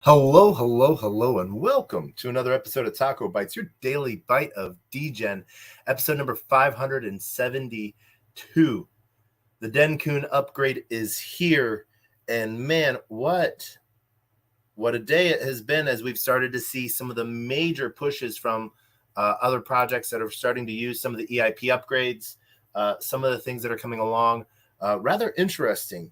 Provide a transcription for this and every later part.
Hello, hello, hello, and welcome to another episode of TacoBytes, your daily bite of Degen, episode number 572. The Degen upgrade is here, and man, what a day it has been as we've started to see some of the major pushes from other projects that are starting to use some of the EIP upgrades, some of the things that are coming along. Rather interesting.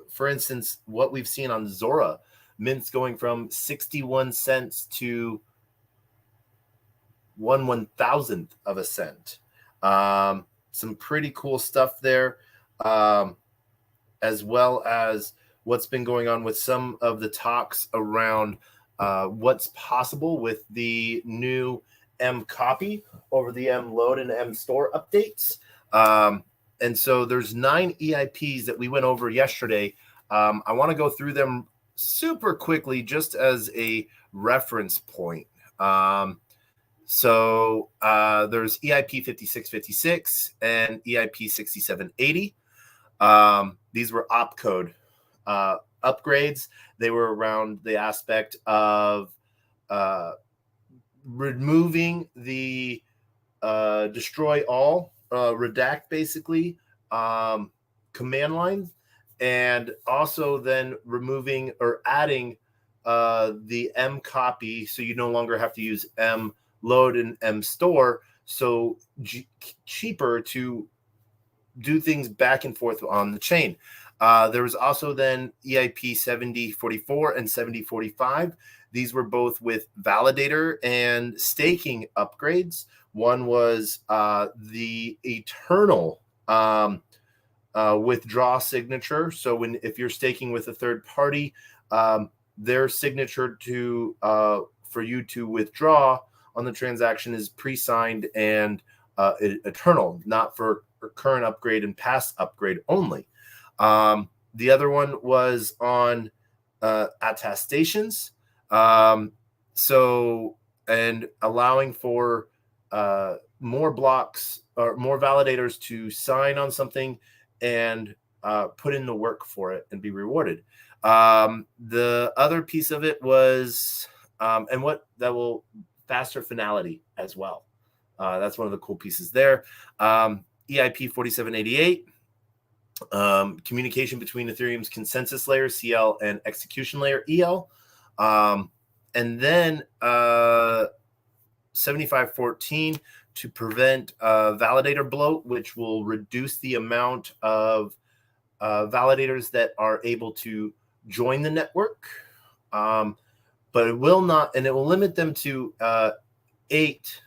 For instance, what we've seen on Zora, mints going from 61 cents to 1/1000th of a cent. Some pretty cool stuff there, as well as what's been going on with some of the talks around what's possible with the new M copy over the M load and M store updates. And so there's 9 EIPs that we went over yesterday. I want to go through them super quickly just as a reference point. So there's EIP 5656 and EIP 6780. These were opcode upgrades. They were around the aspect of removing the destroy all, redact basically, command line, and also then removing or adding the M copy, so you no longer have to use M load and M store, so cheaper to do things back and forth on the chain. There was also then EIP 7044 and 7045. These were both with validator and staking upgrades. One was the eternal withdraw signature. So if you're staking with a third party, their signature to for you to withdraw on the transaction is pre-signed and eternal, not for current upgrade and past upgrade only. The other one was on attestations. So and allowing for more blocks or more validators to sign on something and put in the work for it and be rewarded. The other piece of it was and what that will faster finality as well. That's one of the cool pieces there. EIP 4788, communication between Ethereum's consensus layer CL and execution layer EL. And then 7514 to prevent validator bloat, which will reduce the amount of validators that are able to join the network. But it will not, and it will limit them to 8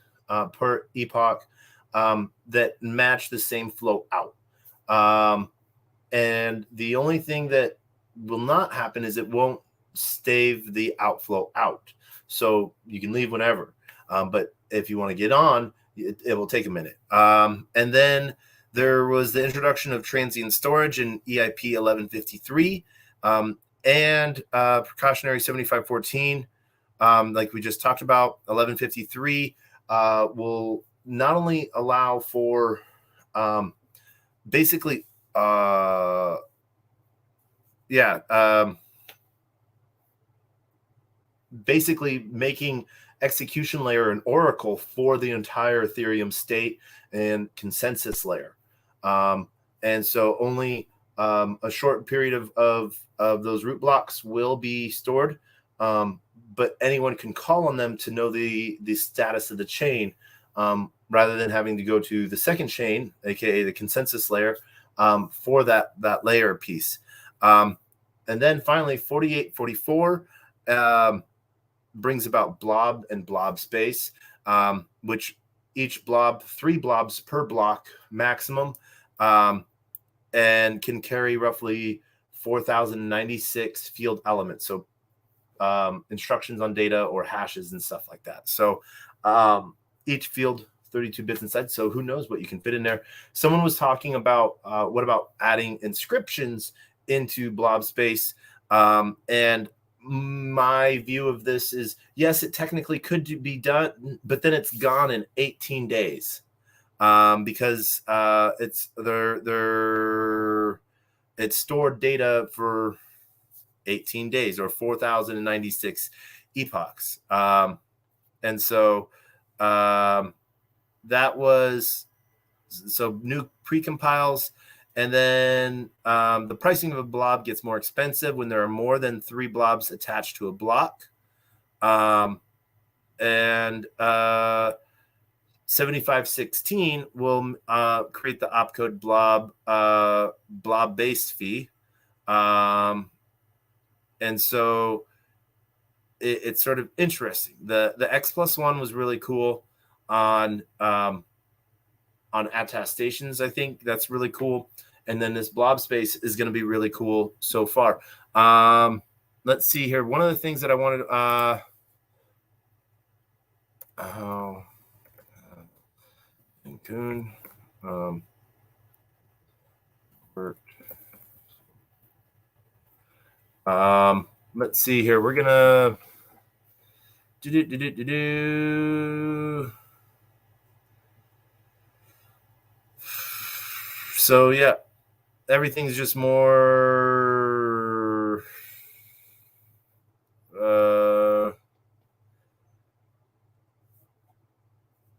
per epoch that match the same flow out. And the only thing that will not happen is it won't stave the outflow out. So you can leave whenever. But if you want to get on, it will take a minute. And then there was the introduction of transient storage in EIP 1153 and precautionary 7514. Like we just talked about, 1153 will not only allow for basically, basically making execution layer an oracle for the entire Ethereum state and consensus layer. And so only a short period of those root blocks will be stored, but anyone can call on them to know the status of the chain, rather than having to go to the second chain, aka the consensus layer, for that layer piece. And then finally 4844 brings about blob and blob space, which each blob, 3 blobs per block maximum, and can carry roughly 4,096 field elements. So instructions on data or hashes and stuff like that. So each field 32 bits inside. So who knows what you can fit in there. Someone was talking about what about adding inscriptions into blob space, and my view of this is, yes, it technically could be done, but then it's gone in 18 days, because it's stored data for 18 days or 4,096 epochs. And so that was so new precompiles. And then the pricing of a blob gets more expensive when there are more than 3 blobs attached to a block. And 7516 will create the opcode blob based fee. And so it's sort of interesting. The X+1 was really cool on attestations. I think that's really cool. And then this blob space is going to be really cool so far. Let's see here. One of the things that I wanted Cancun let's see here. We're gonna So yeah, everything's just more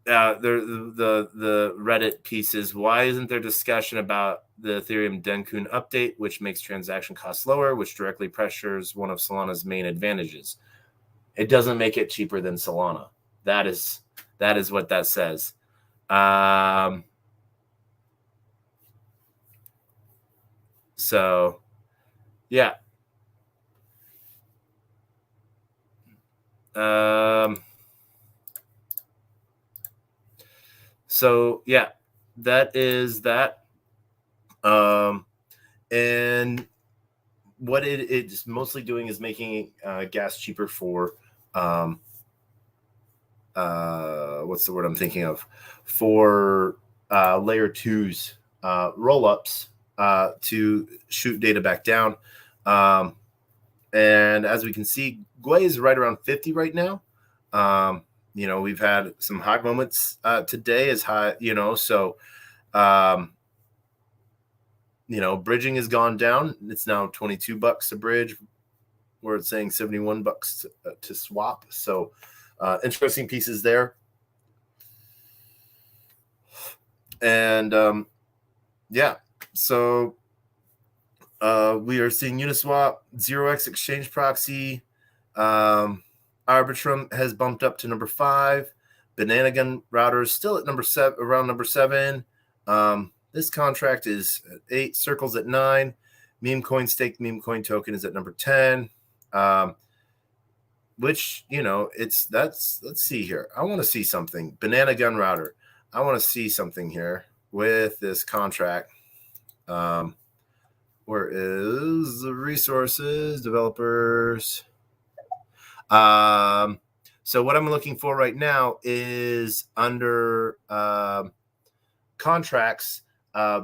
the Reddit pieces. Why isn't there discussion about the Ethereum Degen update, which makes transaction costs lower, which directly pressures one of Solana's main advantages? It doesn't make it cheaper than Solana. That is what that says. So yeah. So yeah, that is that. And what it's mostly doing is making gas cheaper for what's the word I'm thinking of, for layer 2's roll-ups to shoot data back down. And as we can see, Gwei is right around 50 right now. We've had some high moments today as high, so bridging has gone down. It's now $22 to bridge, where it's saying $71 to swap. So interesting pieces there. And yeah, so we are seeing Uniswap, 0x exchange proxy. Arbitrum has bumped up to number 5. Banana Gun router is still at number 7, around number 7. This contract is at 8, Circles at 9. Meme coin staked meme coin token is at number 10. Which, let's see here. I want to see something. Banana Gun router. I want to see something here with this contract. Where is the resources, developers? So what I'm looking for right now is under contracts,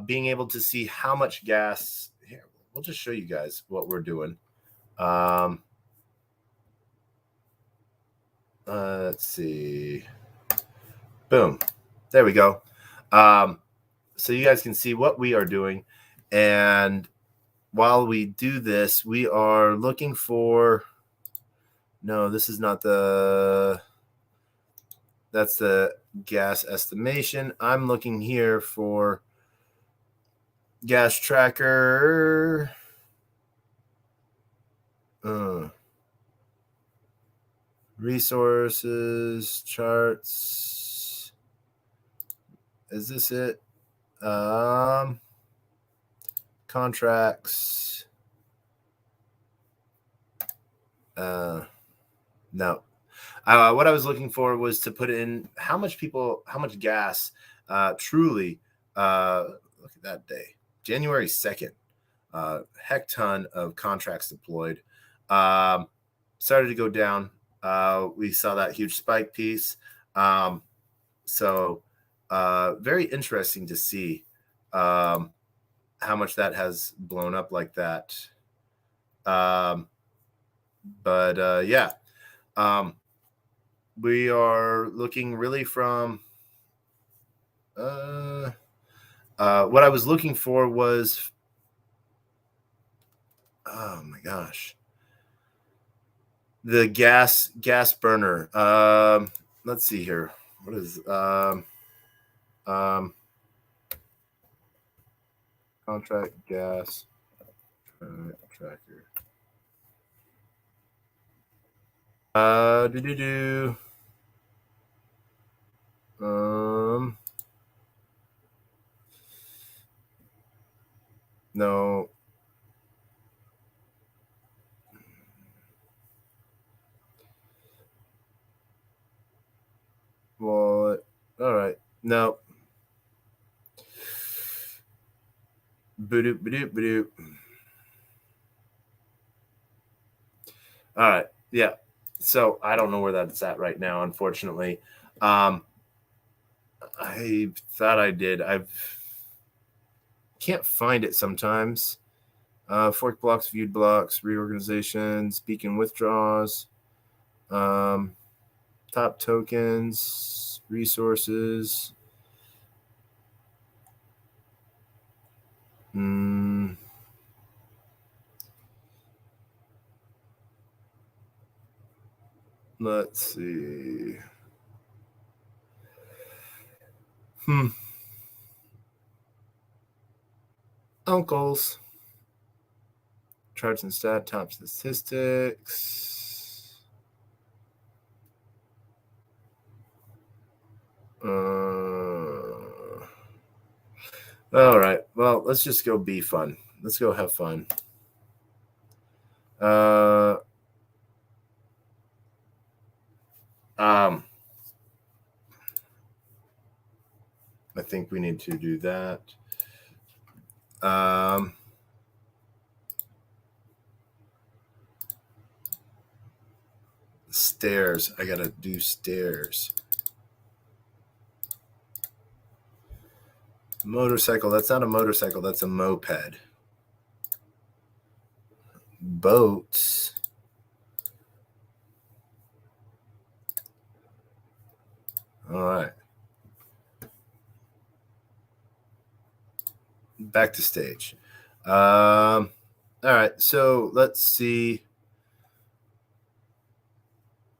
being able to see how much gas. Here, we'll just show you guys what we're doing. Let's see. Boom. There we go. So you guys can see what we are doing. And while we do this, we are looking for, no, this is not that's the gas estimation. I'm looking here for gas tracker. Resources, charts. Is this it? Contracts. No. What I was looking for was to put in how much gas truly, look at that day, January 2nd, heck ton of contracts deployed. Started to go down. We saw that huge spike piece. So very interesting to see how much that has blown up like that. But yeah, we are looking really from what I was looking for was, oh my gosh, the gas burner. Let's see here. What is um, contract gas tracker? Do do do. No. Wallet. All right. No. Badoop, badoop, badoop. All right. Yeah. So I don't know where that's at right now, unfortunately. I thought I did. I can't find it sometimes. Fork blocks, viewed blocks, reorganizations, beacon withdraws, top tokens, resources. Let's see. Uncles. Charts and stat, top statistics. All right. Well, let's just go be fun. Let's go have fun. I think we need to do that. Stairs. I gotta do stairs. Motorcycle. That's not a motorcycle. That's a moped. Boats. All right. Back to stage. All right. So let's see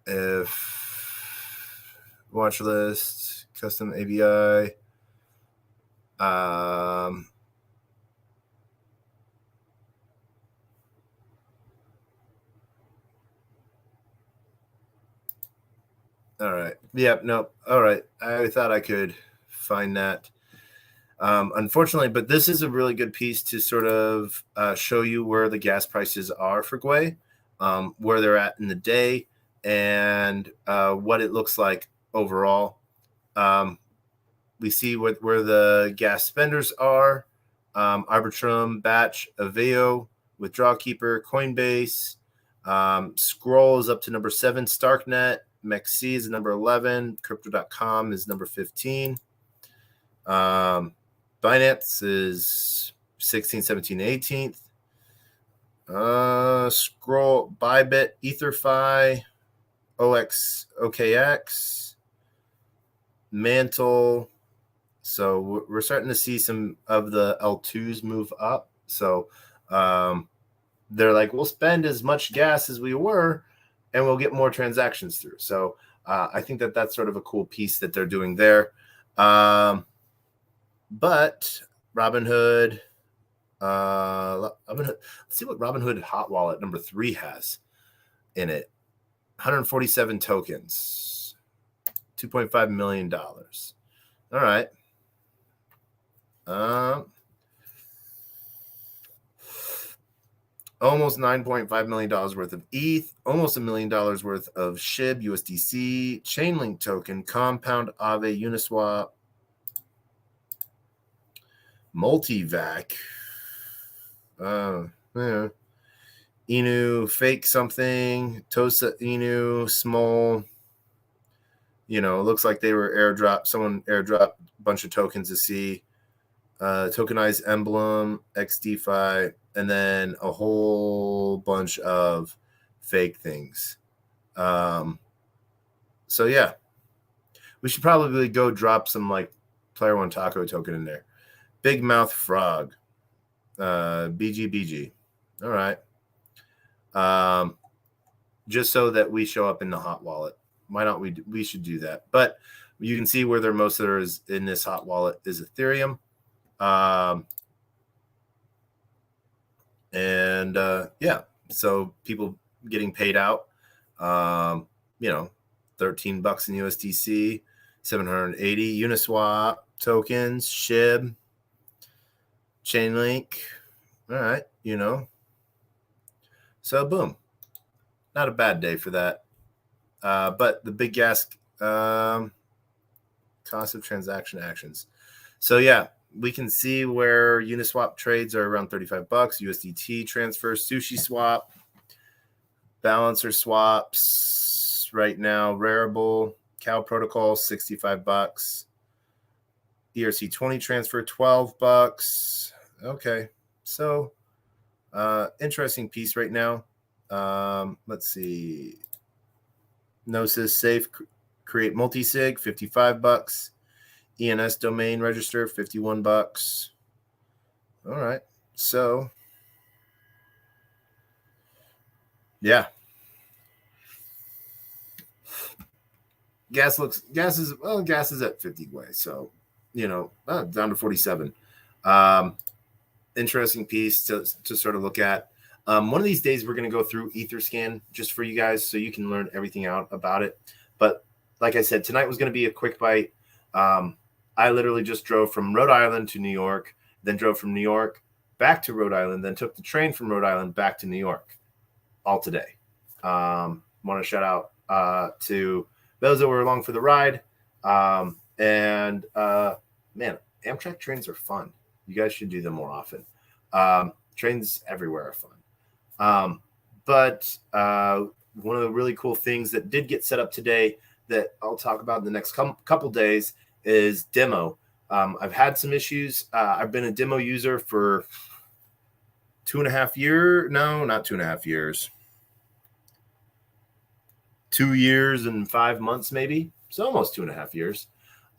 if watch list, custom ABI. All right. Yep. Nope. All right. I thought I could find that. Unfortunately, but this is a really good piece to sort of show you where the gas prices are for Gwei, where they're at in the day, and what it looks like overall. We see where the gas spenders are: Arbitrum, Batch, Aveo, Withdraw Keeper, Coinbase. Scroll is up to number 7. Starknet, MEXC is number 11. Crypto.com is number 15. Binance is 16, 17, 18th. Scroll, Bybit, EtherFi, OKX, Mantle. So we're starting to see some of the L2s move up. So they're like, we'll spend as much gas as we were, and we'll get more transactions through. So I think that's sort of a cool piece that they're doing there. But Robinhood, let's see what Robinhood Hot Wallet number 3 has in it. 147 tokens, $2.5 million. All right. Almost $9.5 million worth of ETH, almost $1 million worth of SHIB, USDC, Chainlink token, Compound, Aave, Uniswap, Multivac, Inu, fake something, Tosa Inu, small. Looks like they were someone airdropped a bunch of tokens to see. Tokenized emblem, XDeFi, and then a whole bunch of fake things. So yeah, we should probably go drop some like Player One Taco token in there. Big Mouth Frog, BGBG. All right. just so that we show up in the hot wallet. Why not we should do that? But you can see where there most of there is in this hot wallet is Ethereum. Yeah, so people getting paid out, $13 in USDC, 780 Uniswap tokens, SHIB, Chainlink. All right, so boom, not a bad day for that. But the big gas cost of transaction actions. So yeah, we can see where Uniswap trades are around $35, USDT transfers, Sushi Swap, Balancer swaps right now, Rarible, Cow Protocol, $65, ERC20 transfer, $12. Okay, so interesting piece right now. Let's see. Gnosis Safe Create Multisig, $55. ENS domain register, $51. All right. So, yeah. Gas is at 50 way. So, down to 47. Interesting piece to sort of look at. One of these days, we're going to go through Etherscan just for you guys so you can learn everything out about it. But like I said, tonight was going to be a quick bite. I literally just drove from Rhode Island to New York, then drove from New York back to Rhode Island, then took the train from Rhode Island back to New York all today. Want to shout out to those that were along for the ride. Man, Amtrak trains are fun. You guys should do them more often. Trains everywhere are fun. But one of the really cool things that did get set up today that I'll talk about in the next couple days is demo. I've had some issues. I've been a demo user for 2.5 years. No, not 2.5 years. 2 years and 5 months, maybe. So almost 2.5 years.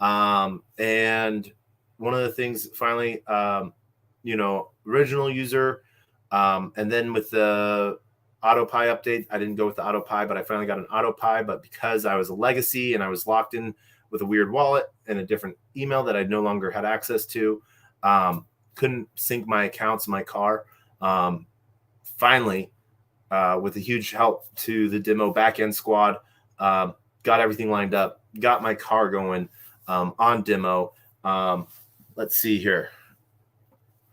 And one of the things finally, original user. And then with the AutoPi update, I didn't go with the AutoPi, but I finally got an AutoPi. But because I was a legacy and I was locked in with a weird wallet and a different email that I no longer had access to, couldn't sync my accounts in my car. Finally, with a huge help to the demo backend squad, got everything lined up, got my car going on demo. Let's see here.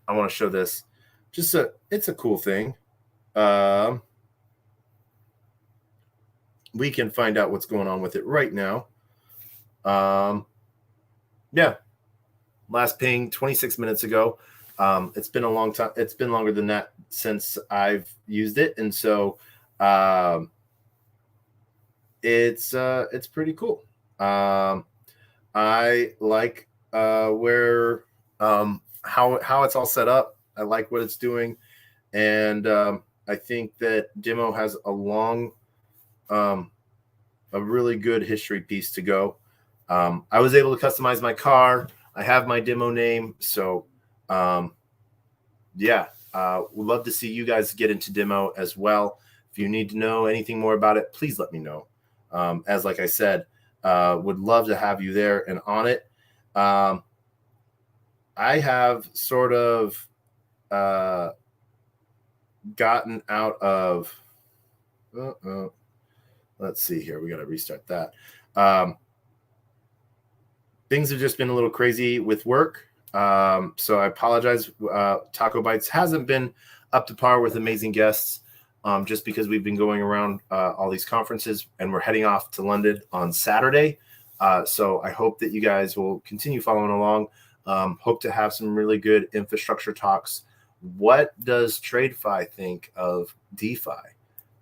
I want to show this. It's a cool thing. We can find out what's going on with it right now. Yeah. Last ping 26 minutes ago. It's been a long time. It's been longer than that since I've used it. And so it's pretty cool. I like where how it's all set up. I like what it's doing. And I think that demo has a really good history piece to go. I was able to customize my car. I have my demo name. So we'd love to see you guys get into demo as well. If you need to know anything more about it, please let me know. As like I said, would love to have you there and on it. I have sort of gotten out of let's see here. We got to restart that. Things have just been a little crazy with work. So I apologize. TacoBytes hasn't been up to par with amazing guests just because we've been going around all these conferences and we're heading off to London on Saturday. So I hope that you guys will continue following along. Hope to have some really good infrastructure talks. What does TradeFi think of DeFi?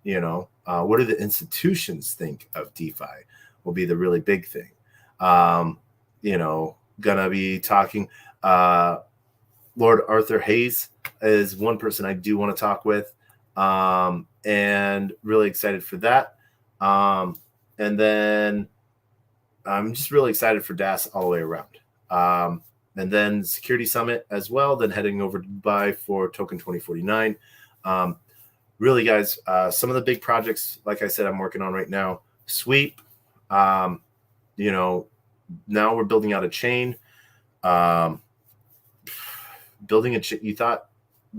What do the institutions think of DeFi will be the really big thing. Gonna be talking. Lord Arthur Hayes is one person I do want to talk with, and really excited for that. And then I'm just really excited for DAS all the way around. And then Security Summit as well, then heading over to Dubai for Token 2049. really, guys, some of the big projects, like I said, I'm working on right now, Sweep, you know, now we're building out a chain. Building a you thought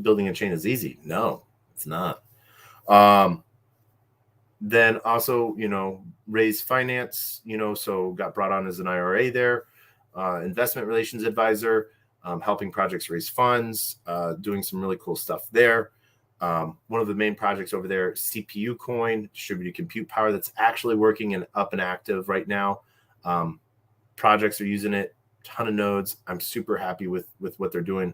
building a chain is easy. No, it's not. Then also, raise finance, so got brought on as an IRA there, investment relations advisor, helping projects raise funds, doing some really cool stuff there. One of the main projects over there, CPU coin, distributed compute power, that's actually working and up and active right now. Projects are using it, ton of nodes. I'm super happy with what they're doing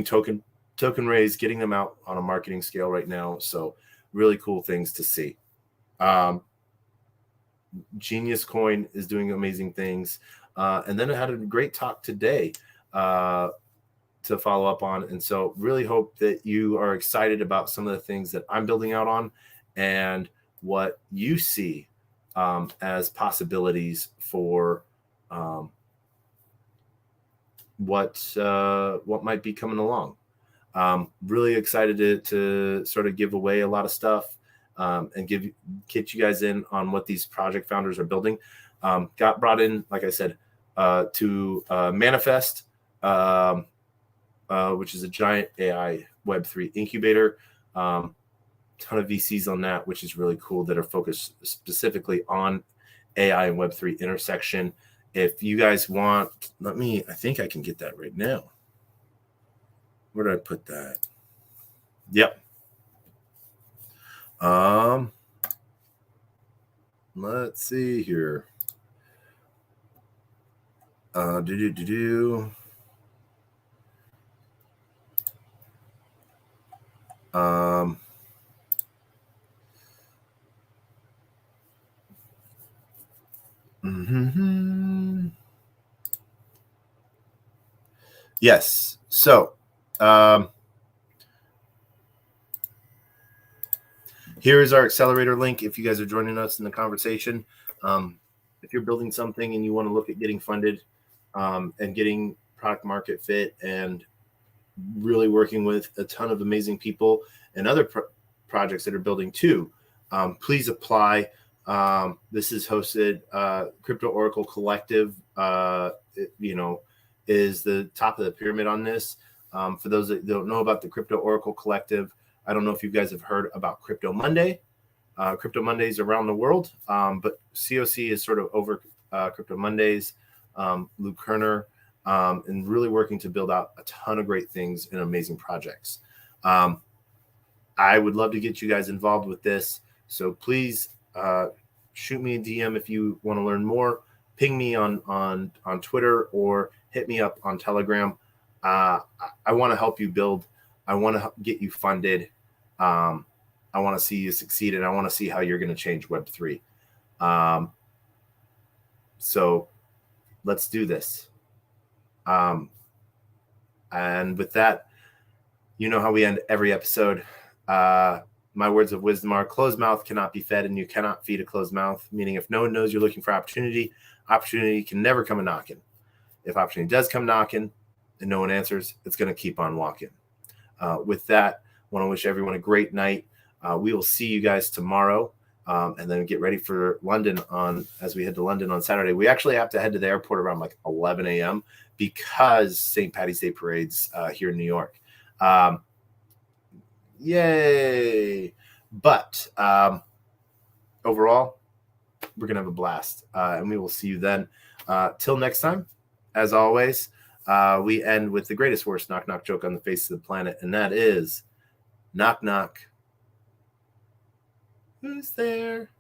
token raise, getting them out on a marketing scale right now. So really cool things to see. Genius Coin is doing amazing things. And then I had a great talk today to follow up on. And so really hope that you are excited about some of the things that I'm building out on and what you see as possibilities for what might be coming along. Really excited to sort of give away a lot of stuff and get you guys in on what these project founders are building. Got brought in, like I said, to Manifest, which is a giant AI Web3 incubator. Ton of VCs on that, which is really cool, that are focused specifically on AI and Web3 intersection. If you guys want, I think I can get that right now. Where did I put that? Yep. Let's see here. Yes. So, here is our accelerator link. If you guys are joining us in the conversation, if you're building something and you want to look at getting funded and getting product market fit and really working with a ton of amazing people and other projects that are building too, please apply. This is hosted, Crypto Oracle Collective, is the top of the pyramid on this. For those that don't know about the Crypto Oracle Collective, I don't know if you guys have heard about Crypto Monday. Crypto Mondays around the world, but COC is sort of over Crypto Mondays. Luke Kerner, and really working to build out a ton of great things and amazing projects. I would love to get you guys involved with this. So please shoot me a DM if you want to learn more. Ping me on Twitter or hit me up on Telegram. I want to help you build. I want to get you funded. I want to see you succeed, and I want to see how you're going to change Web3. So let's do this. And with that, you know how we end every episode. My words of wisdom are: closed mouth cannot be fed, and you cannot feed a closed mouth. Meaning, if no one knows you're looking for opportunity can never come a knocking. If opportunity does come knocking and no one answers, it's going to keep on walking. With that, I want to wish everyone a great night. We will see you guys tomorrow, and then get ready for London as we head to London on Saturday. We actually have to head to the airport around like 11 a.m. because St. Patty's Day parade's here in New York. Yay! But overall, we're going to have a blast, and we will see you then. Till next time, as always, we end with the greatest, worst knock-knock joke on the face of the planet, and that is, knock, knock. Who's there?